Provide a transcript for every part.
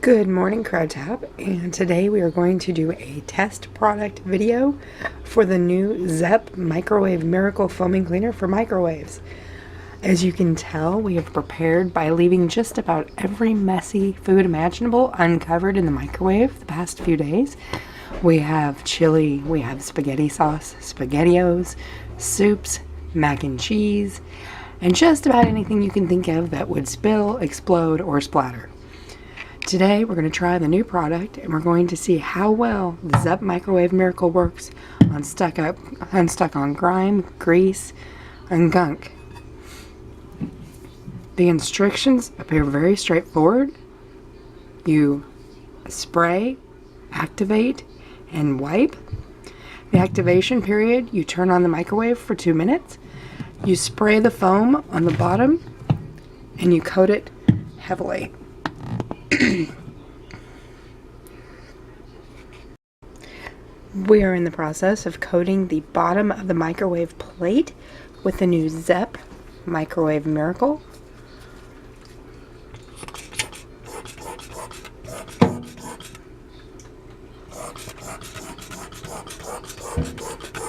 Good morning, Crowdtap, and today we are going to do a test product video for the new Zep Microwave Miracle foaming cleaner for microwaves. As you can tell, we have prepared by leaving just about every messy food imaginable uncovered in the microwave the past few days. We have chili, we have spaghetti sauce, SpaghettiOs, soups, mac and cheese, and just about anything you can think of that would spill, explode, or splatter. Today we're going to try the new product and we're going to see how well the Zep Microwave Miracle works unstuck on grime, grease, and gunk. The instructions appear very straightforward. You spray, activate, and wipe. The activation period, you turn on the microwave for 2 minutes. You spray the foam on the bottom and you coat it heavily. We are in the process of coating the bottom of the microwave plate with the new Zep Microwave Miracle.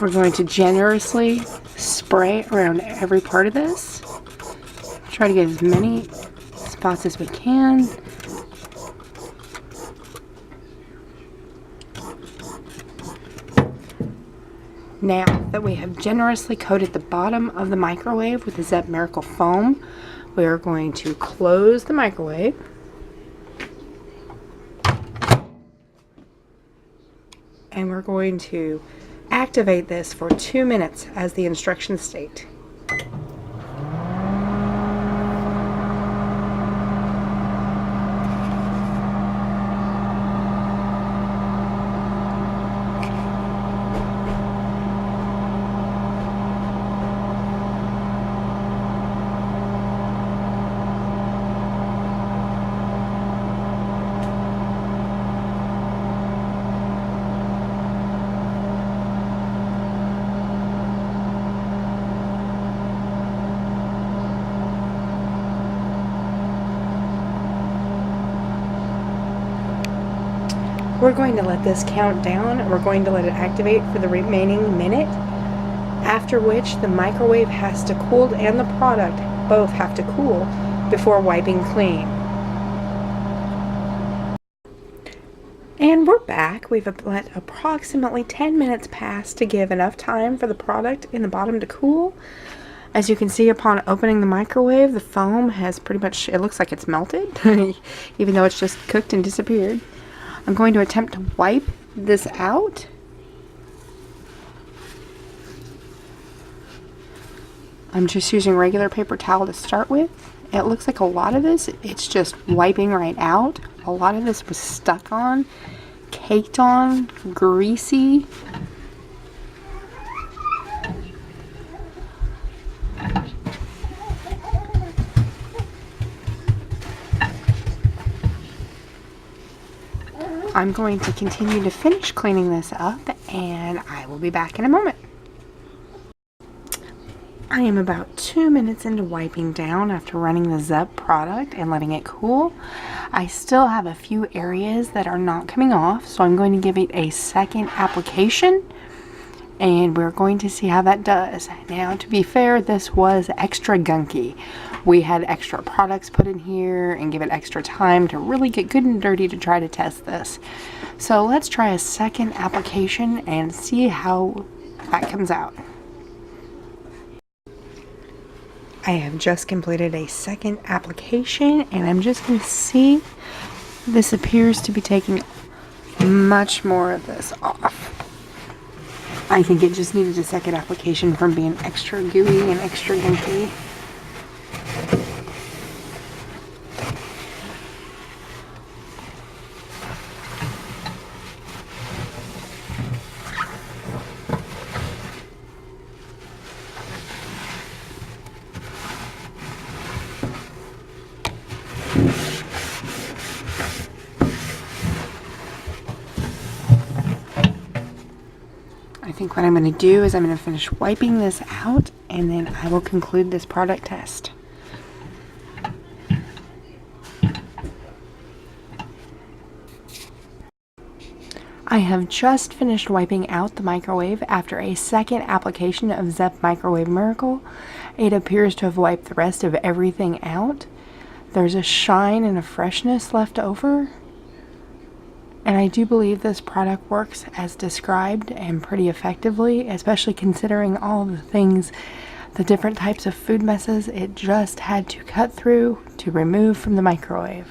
We're going to generously spray around every part of this. Try to get as many spots as we can. Now that we have generously coated the bottom of the microwave with the Zep Miracle foam, we are going to close the microwave. And we're going to activate this for 2 minutes as the instructions state. We're going to let this count down, and we're going to let it activate for the remaining minute, after which the microwave has to cool and the product both have to cool before wiping clean. And we're back. We've let approximately 10 minutes pass to give enough time for the product in the bottom to cool. As you can see, upon opening the microwave, the foam has pretty much, it looks like it's melted, even though it's just cooked and disappeared. I'm going to attempt to wipe this out. I'm just using regular paper towel to start with. It looks like a lot of this, it's just wiping right out. A lot of this was stuck on, caked on, greasy. I'm going to continue to finish cleaning this up, and I will be back in a moment. I am about 2 minutes into wiping down after running the Zep product and letting it cool. I still have a few areas that are not coming off, so I'm going to give it a second application, and we're going to see how that does. Now, to be fair, this was extra gunky. We had extra products put in here and give it extra time to really get good and dirty to try to test this. So let's try a second application and see how that comes out. I have just completed a second application, and I'm just going to see. This appears to be taking much more of this off. I think it just needed a second application from being extra gooey and extra gunky. I think what I'm going to do is I'm going to finish wiping this out, and then I will conclude this product test. I have just finished wiping out the microwave after a second application of Zep Microwave Miracle. It appears to have wiped the rest of everything out. There's a shine and a freshness left over. And I do believe this product works as described and pretty effectively, especially considering all the things, the different types of food messes it just had to cut through to remove from the microwave.